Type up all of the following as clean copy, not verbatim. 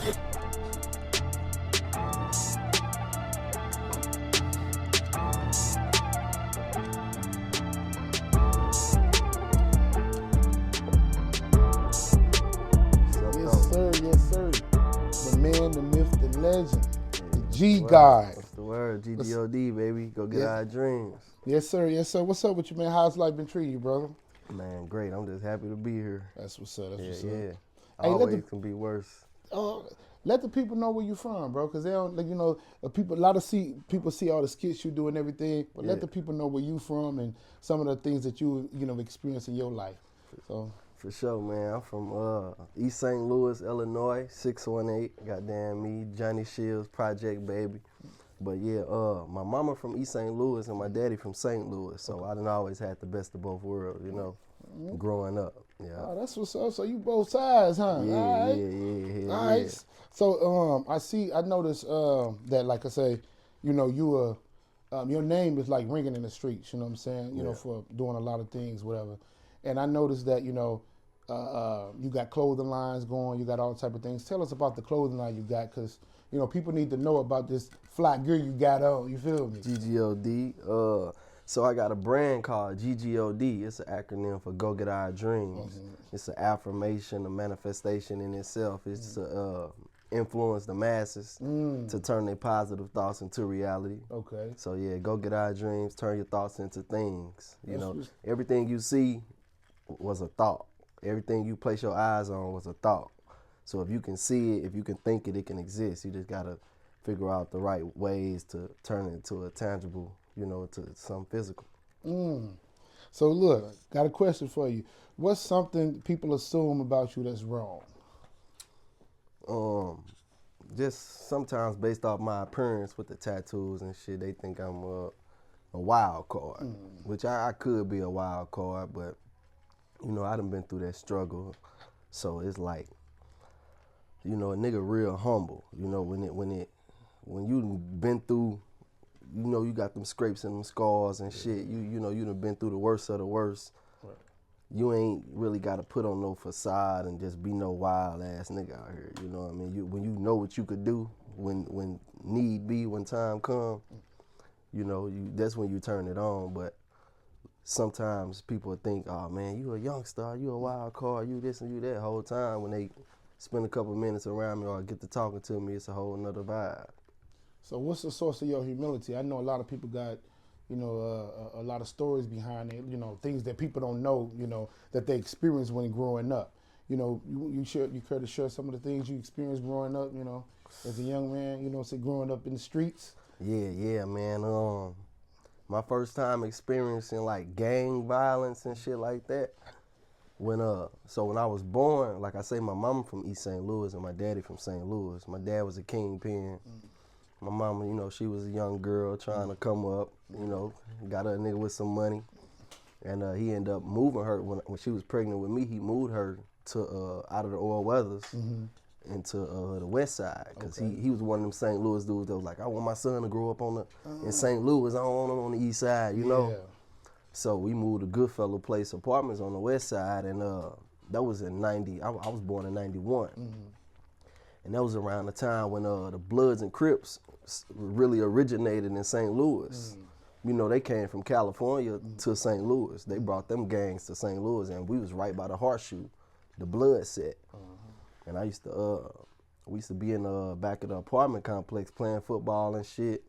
Yes, sir. Yes, sir. The man, the myth, the legend, the G Word. guy. What's the word? GGOD, baby. Go get Yeah. our dreams. Yes, sir. Yes, sir. What's up with you, man? How's life been treating you, brother? Man, great. I'm just happy to be here. That's what's up. That's Yeah, what's up. yeah. Hey, Always can be worse. let the people know where you from, bro, because they don't, like, you know, people. A lot of people see all the skits you do and everything, but let Yeah. the people know where you from and some of the things that you know experienced in your life. So For sure, man. I'm from East St. Louis, Illinois, 618. Goddamn me, Johnny Shields, Project Baby. But yeah, my mama from East St. Louis and my daddy from St. Louis. So I done always had the best of both worlds, you know, growing up. Yeah. oh, that's what's up. So you both sides, huh? Yeah, All right. yeah. All right. So I noticed that, like I say, you know, your name is like ringing in the streets. You know what I'm saying? You know, for doing a lot of things, whatever. And I noticed that, you know, you got clothing lines going. You got all type of things. Tell us about the clothing line you got, because you know people need to know about this fly gear you got on. You feel me? GGOD. So I got a brand called GGOD. It's an acronym for Go Get Our Dreams. It's an affirmation, a manifestation in itself. It's to influence the masses to turn their positive thoughts into reality. Okay. So yeah, go get our dreams, turn your thoughts into things. You know, what's- everything you see was a thought. Everything you place your eyes on was a thought. So if you can see it, if you can think it, it can exist. You just gotta figure out the right ways to turn it into a tangible, you know, to something physical. So look, got a question for you. What's something people assume about you that's wrong? Just sometimes based off my appearance with the tattoos and shit, they think I'm a wild card, which I could be a wild card, but you know, I done been through that struggle. So it's like, you know, a nigga real humble. You know, when you been through, you know, you got them scrapes and them scars and shit. You know, you done been through the worst of the worst. Right. You ain't really got to put on no facade and just be no wild ass nigga out here. You know what I mean? When you know what you could do, when need be, when time come, you know, that's when you turn it on. But sometimes people think, oh man, you a youngster, you a wild card, you this and you that. Whole time when they spend a couple minutes around me or get to talking to me, it's a whole nother vibe. So what's the source of your humility? I know a lot of people got, you know, a lot of stories behind it. You know, things that people don't know. You know, that they experienced when growing up. You know, you care to share some of the things you experienced growing up. You know, as a young man. You know, say growing up in the streets. Yeah, man. My first time experiencing like gang violence and shit like that. When I was born, like I say, my mama from East St. Louis and my daddy from St. Louis. My dad was a kingpin. My mama, you know, she was a young girl trying to come up, you know, got her a nigga with some money. And he ended up moving her, when she was pregnant with me, he moved her to out of the Oil Weathers into the west side. Because he was one of them St. Louis dudes that was like, I want my son to grow up in St. Louis, I don't want him on the east side, you know? Yeah. So we moved to Goodfellow Place Apartments on the west side, and that was in 90, I was born in 91. And that was around the time when the Bloods and Crips really originated in St. Louis. You know, they came from California to St. Louis. They brought them gangs to St. Louis, and we was right by the Horseshoe, the Blood set. And we used to be in the back of the apartment complex playing football and shit.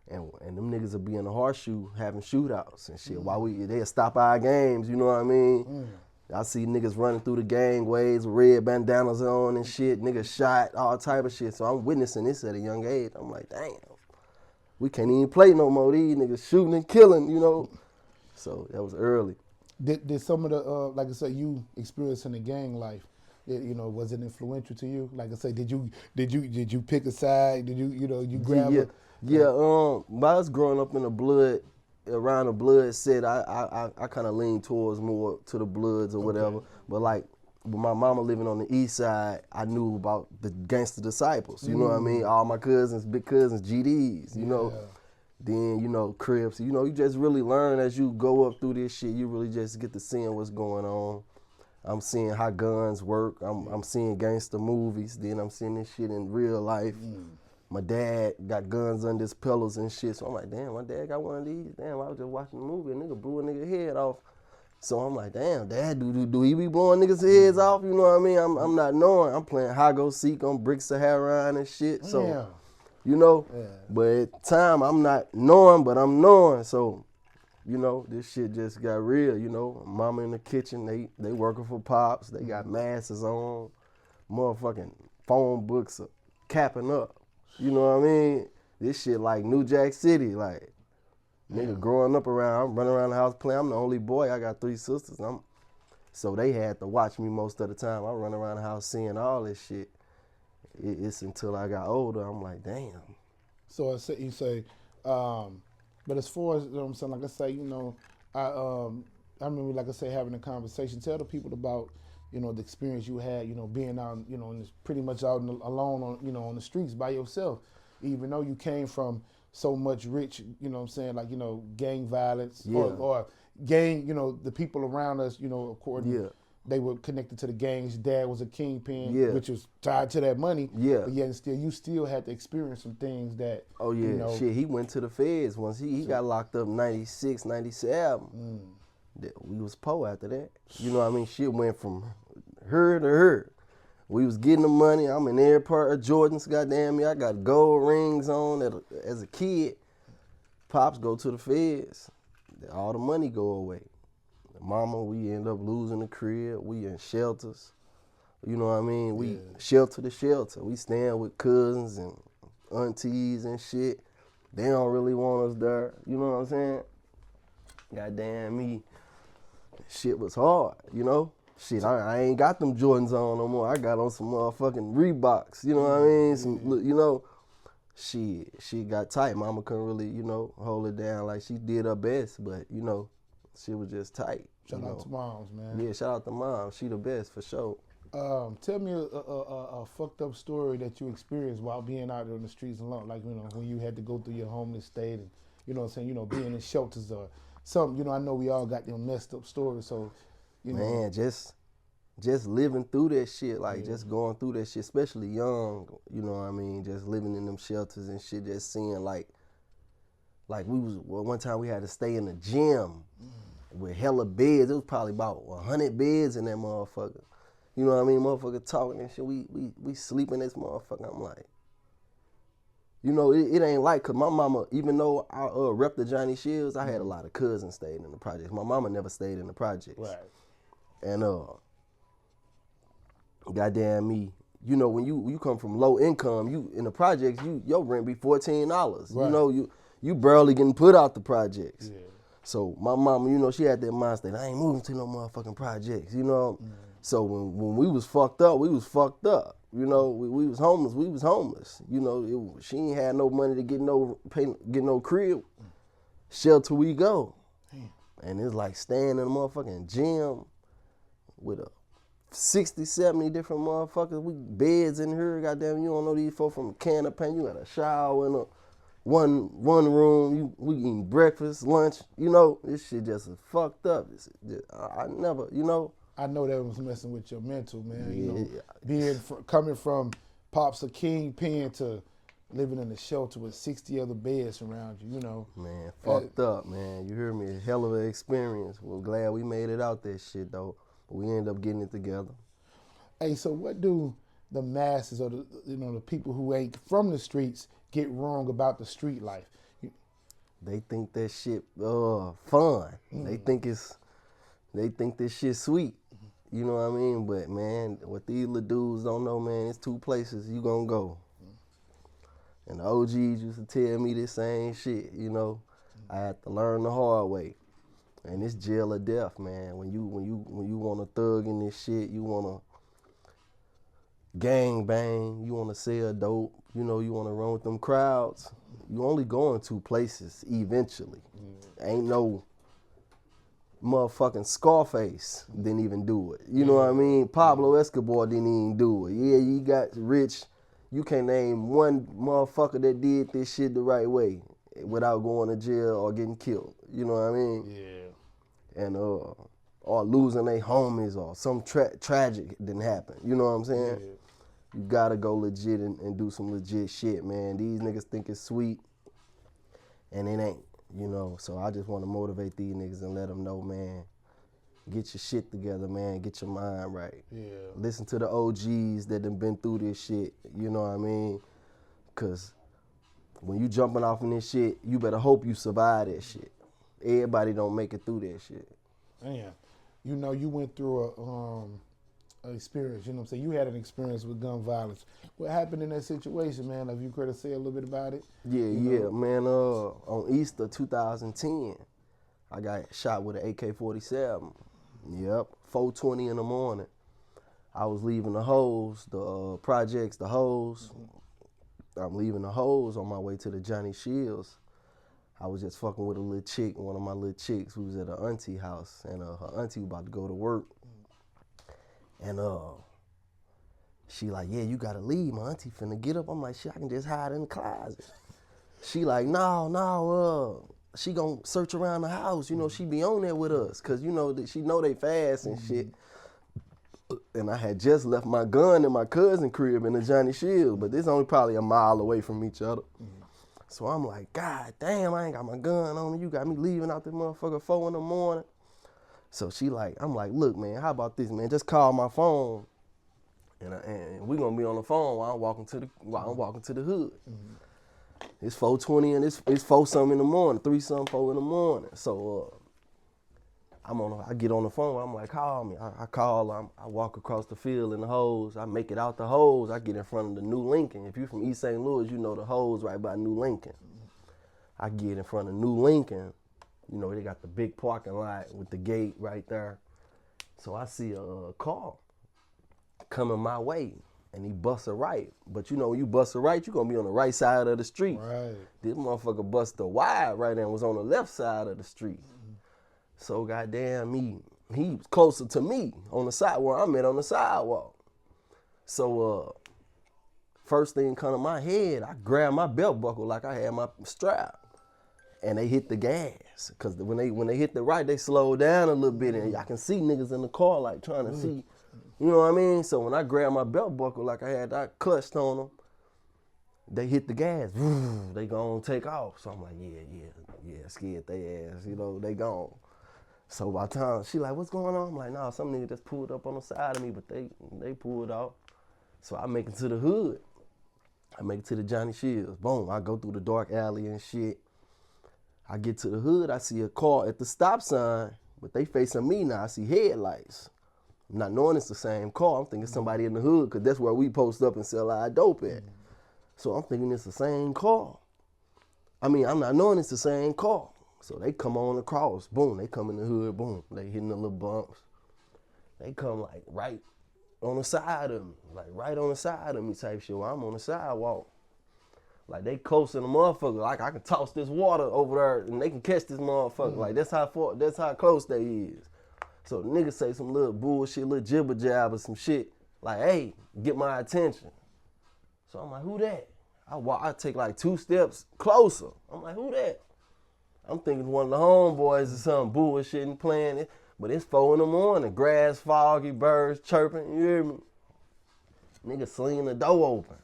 And them niggas would be in the Horseshoe having shootouts and shit. While they'd stop our games, you know what I mean? I see niggas running through the gangways with red bandanas on and shit. Niggas shot, all type of shit. So I'm witnessing this at a young age. I'm like, damn, we can't even play no more. These niggas shooting and killing, you know? So that was early. Did some of the like I said, you experiencing the gang life? You know, was it influential to you? Like I say, did you pick a side? Did you grab a By us growing up in the blood, around the Blood set, I kind of lean towards more to the Bloods or whatever. But like, with my mama living on the east side, I knew about the Gangster Disciples. You know what I mean? All my cousins, big cousins, GDs. You know. Then, you know, Crips. You know, you just really learn as you go up through this shit. You really just get to seeing what's going on. I'm seeing how guns work. I'm seeing gangster movies. Then I'm seeing this shit in real life. My dad got guns under his pillows and shit. So I'm like, damn, my dad got one of these. Damn, I was just watching a movie. A nigga blew a nigga head off. So I'm like, damn, Dad, do he be blowing niggas' heads off? You know what I mean? I'm not knowing. I'm playing hide go seek on Brick Saharan and shit. So, Yeah. you know, Yeah. but at the time I'm not knowing, but I'm knowing. So, you know, this shit just got real. You know, mama in the kitchen, they working for Pops. They got masks on, motherfucking phone books are capping up. You know what I mean? This shit like New Jack City, like. Nigga growing up around, I'm running around the house playing. I'm the only boy. I got 3 sisters. So they had to watch me most of the time. I run around the house seeing all this shit. It's until I got older, I'm like, damn. So you say, but as far as, you know what I'm saying, like I say, you know, I remember, like I say, having a conversation. Tell the people about, you know, the experience you had, you know, being out, you know, pretty much out alone on, you know, on the streets by yourself, even though you came from so much rich, you know what I'm saying, like, you know, gang violence or gang, you know, the people around us, you know, according, they were connected to the gangs. Dad was a kingpin, which was tied to that money. Yeah. But yet still, you still had to experience some things that, Oh, yeah. you know. Shit, he went to the feds once. He got locked up 96, 97. We was poor after that. You know what I mean? Shit went from her to her. We was getting the money. I'm in every part of Jordans, goddamn me. I got gold rings on as a kid. Pops go to the feds. All the money go away. Mama, we end up losing the crib. We in shelters. You know what I mean? We shelter to shelter. We staying with cousins and aunties and shit. They don't really want us there. You know what I'm saying? Goddamn me. Shit was hard, you know? Shit, I ain't got them Jordans on no more. I got on some motherfucking Reeboks, you know what I mean? You know, she got tight. Mama couldn't really, you know, hold it down like she did her best, but, you know, she was just tight. Shout out to moms, man. Yeah, shout out to mom. She the best for sure. Tell me a fucked up story that you experienced while being out there on the streets alone, like, you know, when you had to go through your homeless state and, you know what I'm saying, you know, being in shelters or something. You know, I know we all got them messed up stories, so, you know. Man, just living through that shit, like just going through that shit, especially young, you know what I mean, just living in them shelters and shit, just seeing like one time we had to stay in the gym with hella beds. It was probably about 100 beds in that motherfucker. You know what I mean? Motherfucker talking and shit. We sleep in this motherfucker. I'm like, you know, it ain't like, cause my mama, even though I rep the Johnny Shields, I had a lot of cousins staying in the projects. My mama never stayed in the projects. Right. And goddamn me, you know, when you come from low income, you in the projects, your rent be $14. Right. You know, you barely getting put out the projects. Yeah. So my mama, you know, she had that mindset, I ain't moving to no motherfucking projects, you know. So when we was fucked up, we was fucked up. You know, we was homeless, You know, she ain't had no money to get no crib. Shelter we go. Damn. And it's like staying in a motherfucking gym with 60, 70 different motherfuckers. We beds in here, goddamn, you don't know these folks from a can of paint. You got a shower in one room. We eating breakfast, lunch. You know, this shit just is fucked up. I never, you know. I know that was messing with your mental, man. You know, coming from Pops a kingpin to living in a shelter with 60 other beds around you, you know. Man, fucked up, man. You hear me? Hell of an experience. Well, glad we made it out that shit, though. But we ended up getting it together. Hey, so what do the masses or the people who ain't from the streets get wrong about the street life? They think that shit fun. They think this shit sweet. You know what I mean? But man, what these little dudes don't know, man, it's 2 places you gonna go. And the OGs used to tell me this same shit, you know. I had to learn the hard way. And it's jail or death, man. When you wanna thug in this shit, you wanna gang bang, you wanna sell dope, you know, you wanna run with them crowds, you only going 2 places eventually. Ain't no motherfucking Scarface didn't even do it. You know what I mean? Pablo Escobar didn't even do it. Yeah, you got rich. You can't name one motherfucker that did this shit the right way without going to jail or getting killed. You know what I mean? Yeah. And or losing their homies or some tragic didn't happen. You know what I'm saying? Yeah. You gotta go legit and do some legit shit, man. These niggas think it's sweet, and it ain't, you know. So I just want to motivate these niggas and let them know, man, get your shit together, man. Get your mind right. Yeah. Listen to the OGs that done been through this shit, you know what I mean? Because when you jumping off in this shit, you better hope you survive that shit. Everybody don't make it through that shit. Man, you know, you went through a experience, you know what I'm saying? You had an experience with gun violence. What happened in that situation, man? If you could say a little bit about it? Yeah, man. On Easter 2010, I got shot with an AK-47. Yep, 4:20 in the morning. I was leaving the hoes, the projects, the hoes. I'm leaving the hoes on my way to the Johnny Shields. I was just fucking with a little chick, one of my little chicks who was at her auntie house, and her auntie was about to go to work. And she like, yeah, you gotta leave. My auntie finna get up. I'm like, shit, I can just hide in the closet. She like, no, she gonna search around the house. You know, she be on there with us, cause you know that she know they fast and shit. And I had just left my gun in my cousin crib in the Johnny Shield, but this only probably a mile away from each other. So I'm like, God damn, I ain't got my gun on me. You got me leaving out this motherfucker 4 in the morning. So she like, I'm like, look, man, how about this, man? Just call my phone, and we gonna be on the phone while I'm walking to the hood. It's 4:20 and it's 4 something in the morning, 3 something, 4 in the morning. So I get on the phone. I'm like, call me. I call. I walk across the field in the hose. I make it out the hose. I get in front of the New Lincoln. If you're from East St. Louis, you know the hose right by New Lincoln. I get in front of New Lincoln. You know, they got the big parking lot with the gate right there. So I see a car coming my way, and he busts a right. But you know, when you bust a right, you're going to be on the right side of the street. Right. This motherfucker bust a wide right and was on the left side of the street. So goddamn he was closer to me on the side where I'm at on the sidewalk. So first thing come to my head, I grabbed my belt buckle like I had my strap. And they hit the gas. Cause when they hit the right, they slowed down a little bit, and I can see niggas in the car like trying to see, you know what I mean? So when I grabbed my belt buckle like I had that clutched on them, they hit the gas. They gonna take off. So I'm like, yeah, scared they ass, you know, they gone. So by the time she like, what's going on? I'm like, nah, some nigga just pulled up on the side of me, but they pulled off. So I make it to the hood. I make it to the Johnny Shields. Boom, I go through the dark alley and shit. I get to the hood, I see a car at the stop sign, but they facing me now. I see headlights. I'm not knowing it's the same car. I'm thinking somebody in the hood, because that's where we post up and sell our dope at. So I'm thinking it's the same car. I mean, I'm not knowing it's the same car. So they come on across, boom, they come in the hood, boom, they hitting the little bumps. They come like right on the side of me, like right on the side of me type shit, while I'm on the sidewalk. Like they close in the motherfucker, like I can toss this water over there and they can catch this motherfucker. Like that's how close they is. So the niggas say some little bullshit, little jibber jab or some shit, like, hey, get my attention. So I'm like, who that? I take like 2 steps closer. I'm like, who that? I'm thinking one of the homeboys or something bullshitting, playing it. But it's 4 in the morning, grass foggy, birds chirping, you hear me? Nigga slinging the door open.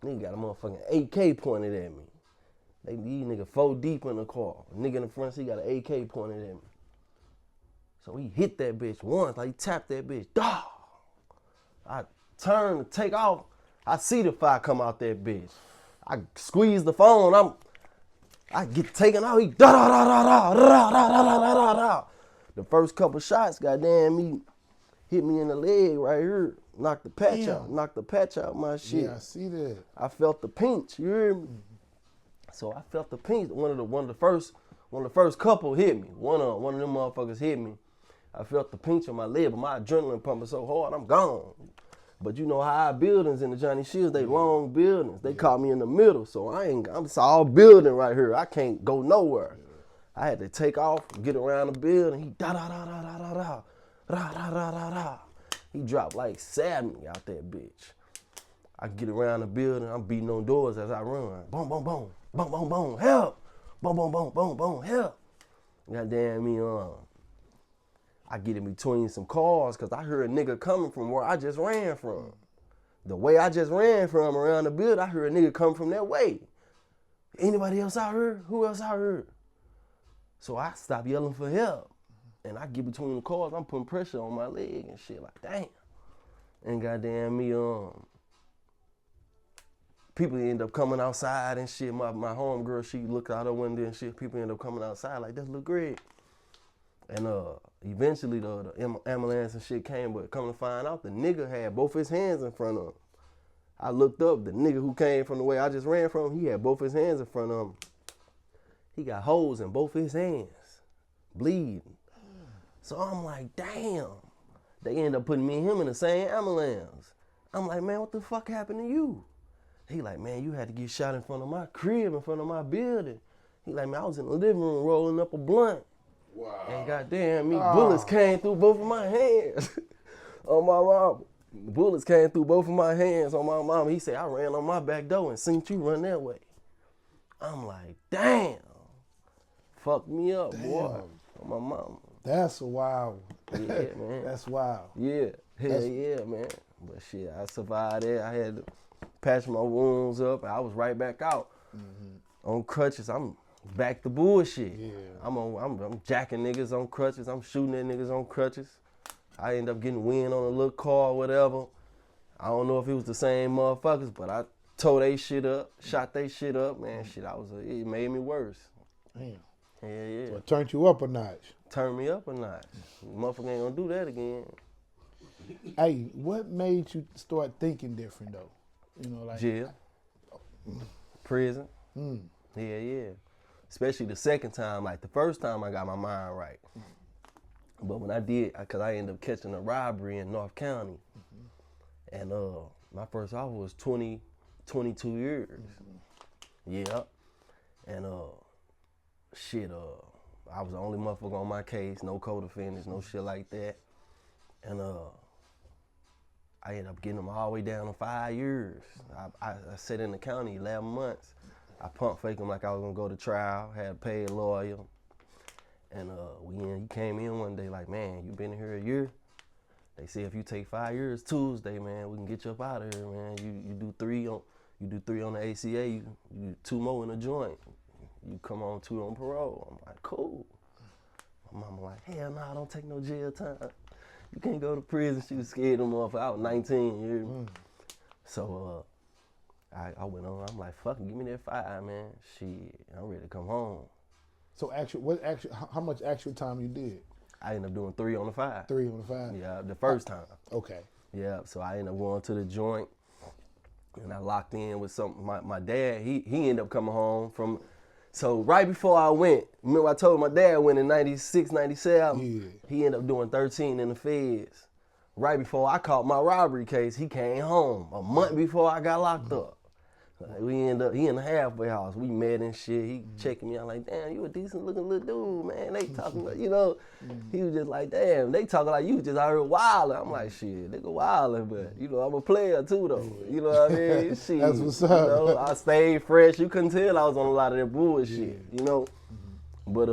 Nigga got a motherfucking AK pointed at me. These nigga 4 deep in the car. Nigga in the front seat got an AK pointed at me. So he hit that bitch once, like he tapped that bitch. Duh! I turn to take off. I see the fire come out that bitch. I squeeze the phone. I get taken out. He da da da da da da da da da da da. The first couple shots, goddamn, he hit me in the leg right here. Knocked the patch out. Knocked the patch out my shit. Yeah, I see that. I felt the pinch. You hear me? So I felt the pinch. One of the first couple hit me. One of them motherfuckers hit me. I felt the pinch on my leg, but my adrenaline pumping so hard, I'm gone. But you know high buildings in the Johnny Shields, they long buildings. They caught me in the middle, so I'm just all building right here. I can't go nowhere. I had to take off, get around the building. He da da da da da da da da da da da da. He dropped like 70 out that bitch. I get around the building, I'm beating on doors as I run. Boom, boom, boom, boom, boom, boom, help. Boom, boom, boom, boom, boom, help. Goddamn me, I get in between some cars because I heard a nigga coming from where I just ran from. The way I just ran from around the building, I heard a nigga come from that way. Anybody else out here? Who else out here? So I stop yelling for help. And I get between the cars, I'm putting pressure on my leg and shit, like, damn. And goddamn me, people end up coming outside and shit. My homegirl, she looked out her window and shit. People end up coming outside like, that's Lil Greg. And eventually the ambulance and shit came, but come to find out, the nigga had both his hands in front of him. I looked up, the nigga who came from the way I just ran from, he had both his hands in front of him. He got holes in both his hands, bleeding. So I'm like, damn. They end up putting me and him in the same ambulance. I'm like, man, what the fuck happened to you? He like, man, you had to get shot in front of my crib, in front of my building. He like, man, I was in the living room rolling up a blunt. Wow. And goddamn me, bullets came through both of my hands. On my mom. Bullets came through both of my hands on my mom. He said, I ran on my back door and seen you run that way. I'm like, damn. Fuck me up, boy. On my mama. That's wild. Yeah, man. That's wild. Yeah. Hell yeah, man. But shit, I survived that. I had to patch my wounds up. I was right back out. On crutches. I'm back to bullshit. Yeah. I'm jacking niggas on crutches. I'm shooting at niggas on crutches. I end up getting wind on a little car or whatever. I don't know if it was the same motherfuckers, but I tore they shit up, shot they shit up, man. Shit, it made me worse. Damn. Yeah. So it turned you up a notch. Turn me up a notch. Motherfucker ain't gonna do that again. Hey, what made you start thinking different though? You know, like Jail. Prison. Yeah. Especially the second time. Like the first time I got my mind right. But when I did, because I ended up catching a robbery in North County. And my first offer was 22 years. Yeah. And I was the only motherfucker on my case, no co-defendants, no shit like that. And I ended up getting them all the way down to 5 years. I sat in the county 11 months. I pump faked them like I was gonna go to trial, had a paid lawyer. And he came in one day like, man, you been here a year? They say if you take 5 years Tuesday, man, we can get you up out of here, man. You do three on the ACA, you do 2 more in the joint. You come on 2 on parole. I'm like, cool. My mama like, hell nah, don't take no jail time. You can't go to prison. She was scared of them off. I was 19 years. So I went on. I'm like, fuck it, give me that 5, man. Shit, I'm ready to come home. So how much actual time you did? I ended up doing 3 on the 5. 3 on the 5? Yeah, the first time. Okay. Yeah, so I ended up going to the joint, and I locked in with my dad. He ended up coming home from. So right before I went, remember I told my dad went in 96, 97? Yeah. He ended up doing 13 in the feds. Right before I caught my robbery case, he came home a month before I got locked up. He in the halfway house. We met and shit. He checking me out like, damn, you a decent looking little dude, man. They talking like, he was just like, damn, they talking like you just out here wilding. I'm like, shit, nigga wilding, but I'm a player too though. You know what I mean? Shit. That's what's up. I stayed fresh. You couldn't tell I was on a lot of that bullshit, But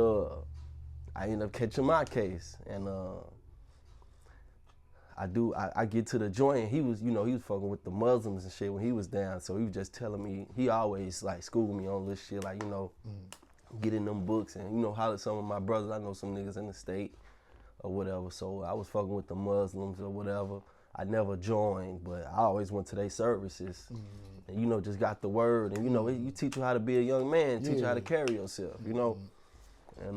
I ended up catching my case, and I get to the joint, and he was fucking with the Muslims and shit when he was down. So he was just telling me, he always like schooled me on this shit, like, get in them books and, holler at some of my brothers. I know some niggas in the state or whatever. So I was fucking with the Muslims or whatever. I never joined, but I always went to their services and, just got the word. And, you teach you how to be a young man, teach you how to carry yourself, And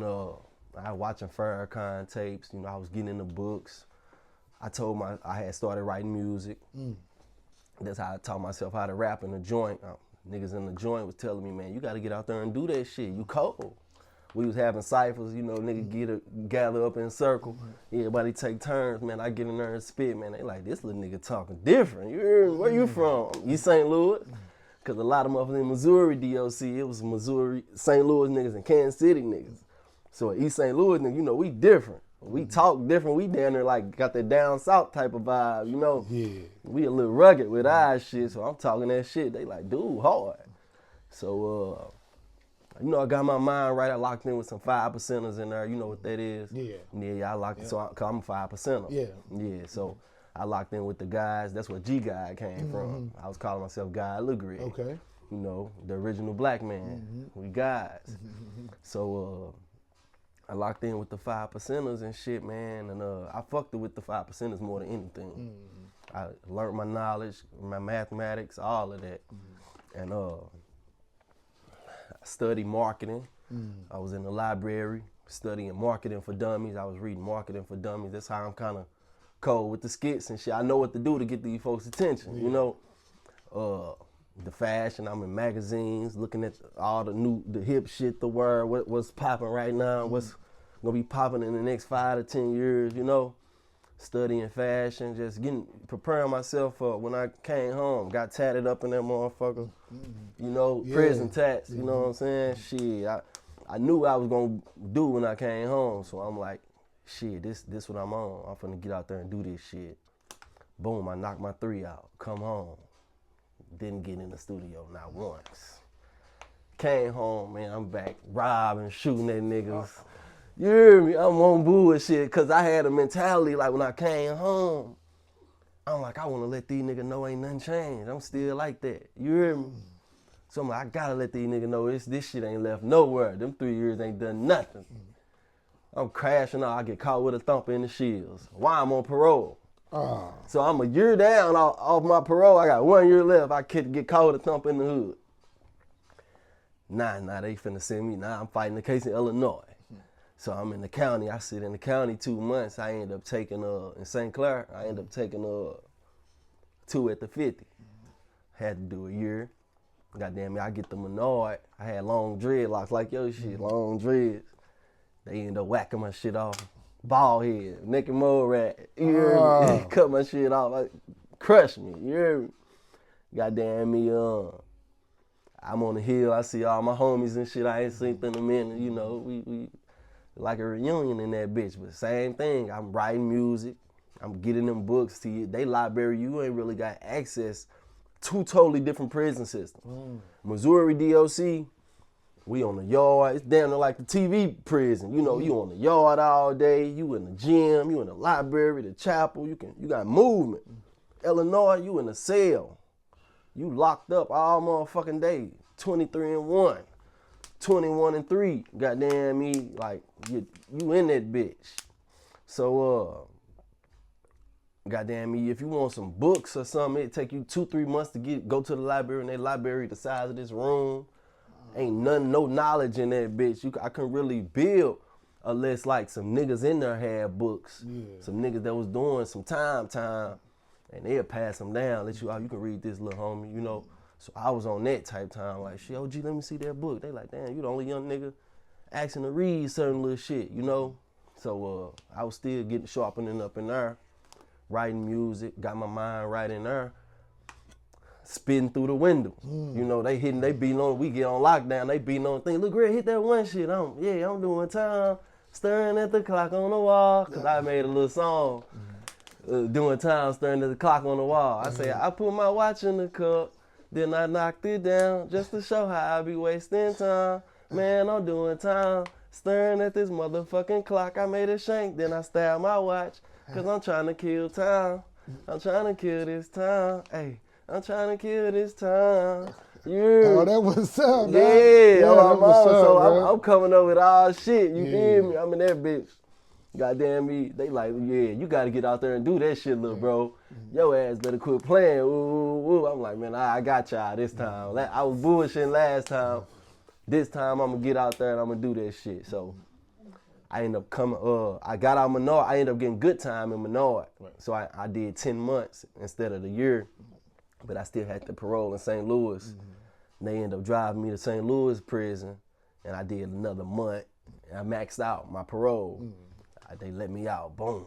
I was watching Farrakhan tapes, I was getting in the books. I had started writing music. That's how I taught myself how to rap in the joint. Niggas in the joint was telling me, man, you got to get out there and do that shit. You cold. We was having ciphers, niggas gather up in a circle. Everybody take turns, man. I get in there and spit, man. They like, this little nigga talking different. You heard me? Where you from? You St. Louis? Because a lot of motherfuckers in Missouri, DOC, it was Missouri, St. Louis niggas and Kansas City niggas. So East St. Louis niggas, we different. We talk different. We down there like got that down south type of vibe, Yeah. We a little rugged with our shit, so I'm talking that shit. They like, dude, hard. So You know, I got my mind right. I locked in with some 5%ers in there. You know what that is? Yeah. Yeah, I locked in. So cause I'm a 5%er. Yeah. Yeah, so I locked in with the guys. That's where G Guy came from. I was calling myself Guy LeGreg. Okay. You know, the original black man. We guys. So I locked in with the 5%ers and shit, man. And I fucked it with the 5%ers more than anything. I learned my knowledge, my mathematics, all of that. And I studied marketing. I was in the library studying marketing for dummies. I was reading marketing for dummies. That's how I'm kind of cold with the skits and shit. I know what to do to get these folks' attention, you know. The fashion, I'm in magazines, looking at all the hip shit, the word, what's popping right now, what's gonna be popping in the next 5 to 10 years, you know. Studying fashion, just preparing myself for when I came home. Got tatted up in that motherfucker, you know, prison tats, you know what I'm saying? Shit, I knew what I was gonna do when I came home, so I'm like, shit, this what I'm on. I'm finna get out there and do this shit. Boom, I knocked my 3 out, come home. Didn't get in the studio, not once. Came home, man, I'm back robbing, shooting at niggas. You hear me? I'm on bullshit, cause I had a mentality like when I came home, I'm like, I wanna let these niggas know ain't nothing changed. I'm still like that. You hear me? So I'm like, I gotta let these niggas know this shit ain't left nowhere. Them 3 years ain't done nothing. I'm crashing out, I get caught with a thumper in the shields. Why I'm on parole? So I'm a year down off my parole. I got 1 year left. I could get caught with a thumper in the hood. Nah, they finna send me. Nah, I'm fighting the case in Illinois. So I'm in the county. I sit in the county 2 months. I end up taking, in St. Clair, I end up taking 2 at the 50. Had to do a year. Goddamn me, I get the Menard. I had long dreadlocks like your shit, long dreads. They end up whacking my shit off. Bald head, neck and mole rat. You hear me? Cut my shit off. Like, crush me. You hear me? Goddamn me, I'm on the hill. I see all my homies and shit. I ain't seen in a minute. You know, we like a reunion in that bitch. But same thing. I'm writing music. I'm getting them books to you. They library. You ain't really got access. 2 totally different prison systems. Missouri DOC. We on the yard. It's damn near like the TV prison. You know, you on the yard all day. You in the gym. You in the library, the chapel. You got movement. Illinois, you in the cell. You locked up all motherfucking day. 23-1, 21-3. Goddamn me, like you in that bitch. So goddamn me, if you want some books or something, it take you 2-3 months to go to the library, and that library the size of this room. Ain't no knowledge in that bitch. I couldn't really build unless like some niggas in there had books. Yeah. Some niggas that was doing some time, and they'll pass them down, let you out. You can read this, little homie, you know. So I was on that type time, like, shit, OG, let me see that book. They like, damn, you the only young nigga asking to read certain little shit, you know. So I was still getting sharpening up in there, writing music, got my mind right in there. Spitting through the window. You know, they beating on, we get on lockdown, they beating on things. Look, Greg, hit that one shit. I'm doing time, staring at the clock on the wall. Cause I made a little song, doing time, staring at the clock on the wall. I say, I put my watch in the cup, then I knocked it down, just to show how I be wasting time. Man, I'm doing time, staring at this motherfucking clock. I made a shank, then I stabbed my watch, cause I'm trying to kill time. I'm trying to kill this time, hey. I'm trying to kill this time. Yeah. Oh, that was up, man. Yeah, that was up, so I'm coming up with all shit. You feel me? I'm in that bitch. Goddamn me. They like, yeah, you got to get out there and do that shit, little bro. Your ass better quit playing. Ooh. I'm like, man, I got y'all this time. I was bullshitting last time. This time I'm going to get out there and I'm going to do that shit. So I end up coming, I got out Menard. I ended up getting good time in Menard. Right. So I did 10 months instead of the year. But I still had the parole in St. Louis. They ended up driving me to St. Louis prison, and I did another month. And I maxed out my parole. They let me out, boom.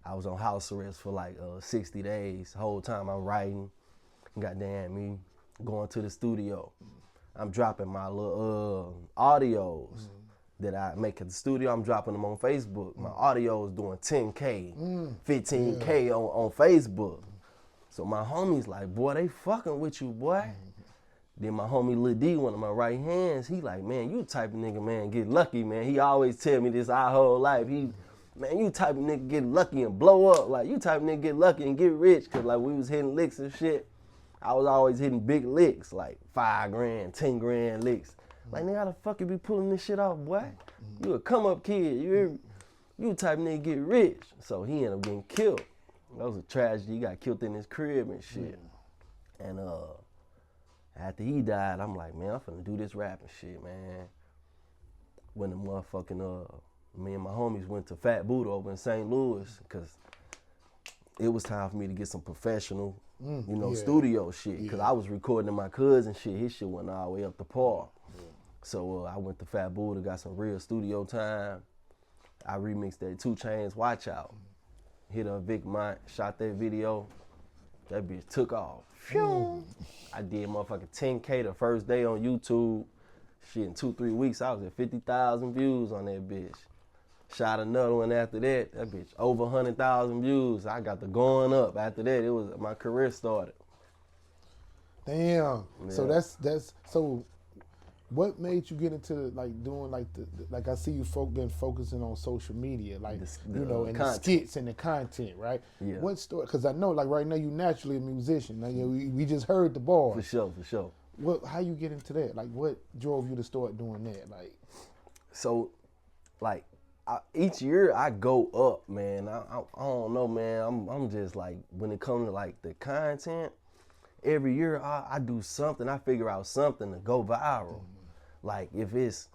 I was on house arrest for like 60 days. The whole time I'm writing, goddamn me, going to the studio. I'm dropping my little audios that I make at the studio. I'm dropping them on Facebook. My audio is doing 10K, 15K on Facebook. So my homies like, boy, they fucking with you, boy. Then my homie Lil D, one of my right hands, he like, man, you type of nigga, man, get lucky, man. He always tell me this our whole life. Man, you type of nigga get lucky and blow up. Like, you type of nigga get lucky and get rich. Cause like we was hitting licks and shit. I was always hitting big licks, like 5 grand, 10 grand licks. Like, nigga, how the fuck you be pulling this shit off, boy? You a come up kid. You type of nigga get rich. So he ended up getting killed. That was a tragedy. He got killed in his crib and shit. And after he died, I'm like, man, I'm finna do this rapping shit, man. When the motherfucking me and my homies went to Fat Buddha over in St. Louis, cause it was time for me to get some professional, studio shit. Cause I was recording in my cousin shit. His shit went all the way up to par. So I went to Fat Buddha, got some real studio time. I remixed that 2 Chainz Watch Out. Hit a Vic Mont, shot that video. That bitch took off. I did motherfucking 10K the first day on YouTube. Shit, in 2-3 weeks, I was at 50,000 views on that bitch. Shot another one after that. That bitch over 100,000 views. I got the going up. After that, it was my career started. Damn. Yeah. So that's so. What made you get into like doing like like I see you been focusing on social media, like and the skits and the content, right? Yeah. What story? Because I know like right now you naturally a musician. Now, we just heard the bars. For sure. How you get into that? Like what drove you to start doing that? Like, so, like each year I go up, man. I don't know, man. I'm just like when it comes to like the content, every year I do something. I figure out something to go viral. Like if it's,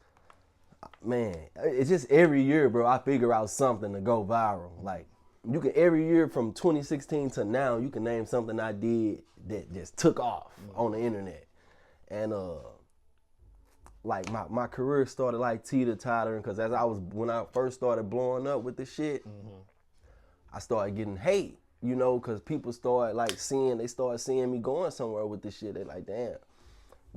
man, it's just every year, bro, I figure out something to go viral. Like you can every year from 2016 to now, you can name something I did that just took off on the internet. And like my career started like teeter-tottering because when I first started blowing up with the shit, I started getting hate, because people started like seeing me going somewhere with this shit. They like, damn,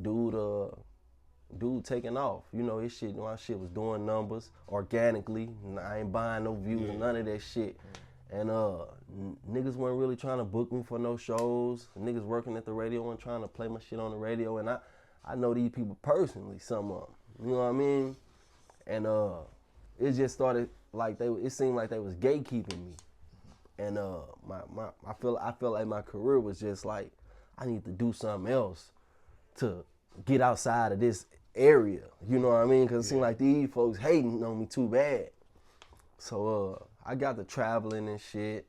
dude taking off. His shit, my shit was doing numbers organically. I ain't buying no views and none of that shit. And niggas weren't really trying to book me for no shows. Niggas working at the radio weren't trying to play my shit on the radio. And I know these people personally, some of them. You know what I mean? And it just started like it seemed like they was gatekeeping me. And I feel like my career was just like, I need to do something else to get outside of this area. You know what I mean? Because it seemed like these folks hating on me too bad. So I got to traveling and shit.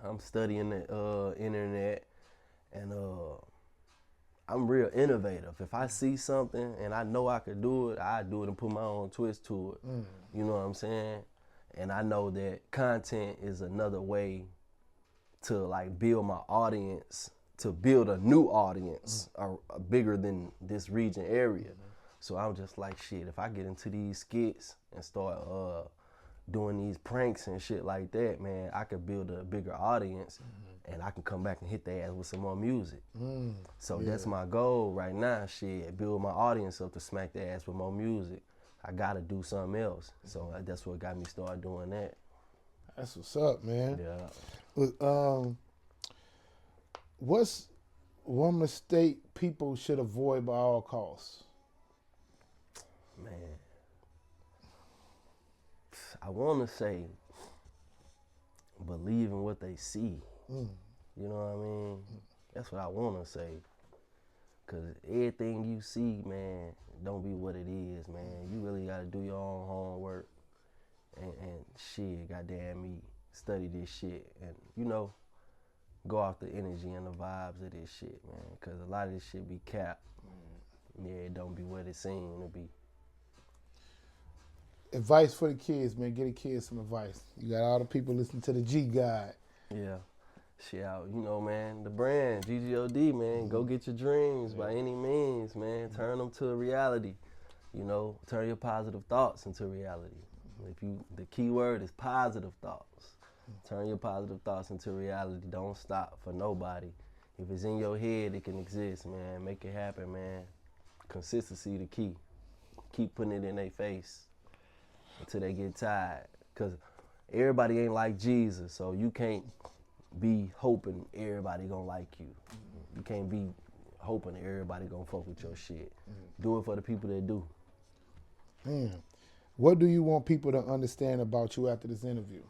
I'm studying the internet, and I'm real innovative. If I see something and I know I could do it, I do it and put my own twist to it. You know what I'm saying? And I know that content is another way to like build my audience, to build a new audience, bigger than this region area. So I'm just like, shit, if I get into these skits and start doing these pranks and shit like that, man, I could build a bigger audience and I can come back and hit their ass with some more music. So that's my goal right now, shit, build my audience up to smack their ass with more music. I gotta do something else. So that's what got me started doing that. That's what's up, man. Yeah. What's one mistake people should avoid by all costs? Man, I want to say believe in what they see. You know what I mean? That's what I want to say. Because everything you see, man, don't be what it is, man. You really got to do your own homework. And shit, goddamn me, study this shit. And, go off the energy and the vibes of this shit, man. Because a lot of this shit be capped. Yeah, it don't be what it seems to be. Advice for the kids, man. Get the kids some advice. You got all the people listening to the G Guide. Yeah. Shit out, man. The brand, GGOD, man. Go get your dreams by any means, man. Turn them to a reality. Turn your positive thoughts into reality. The key word is positive thoughts. Turn your positive thoughts into reality. Don't stop for nobody. If it's in your head, it can exist, man. Make it happen, man. Consistency the key. Keep putting it in their face until they get tired. Because everybody ain't like Jesus, so you can't be hoping everybody gonna like you. You can't be hoping that everybody gonna fuck with your shit. Do it for the people that do. Man, what do you want people to understand about you after this interview?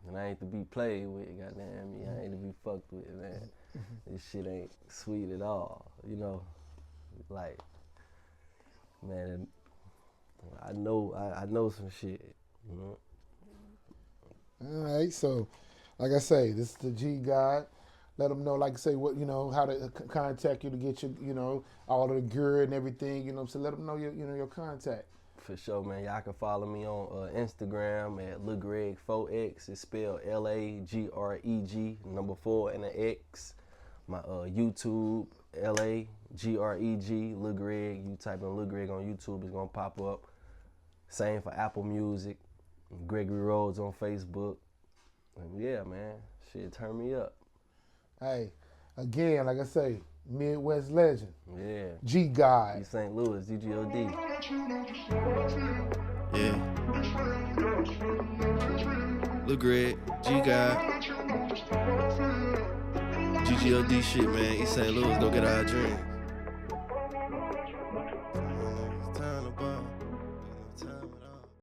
And I ain't to be played with, goddamn me. I ain't to be fucked with, man. This shit ain't sweet at all, you know. Like, man, I know some shit, you know. All right, so like I say, this is the G God. Let them know, like I say, what, you know, how to contact you to get your, you know, all of the gear and everything, you know. So let them know your, you know, your contact. For sure, man. Y'all can follow me on Instagram at LaGreg4X. It's spelled LAGREG, number 4 and an X. My YouTube, LAGREG, Lil Greg. You type in Lil Greg on YouTube, it's gonna pop up. Same for Apple Music, Gregory Rhodes on Facebook. And yeah, man, shit, turn me up. Hey, again, like I say, Midwest legend. Yeah. G God. East St. Louis, DGOD. Yeah. Lil Greg, G God. GGOD shit, man. East St. Louis, go get our dream.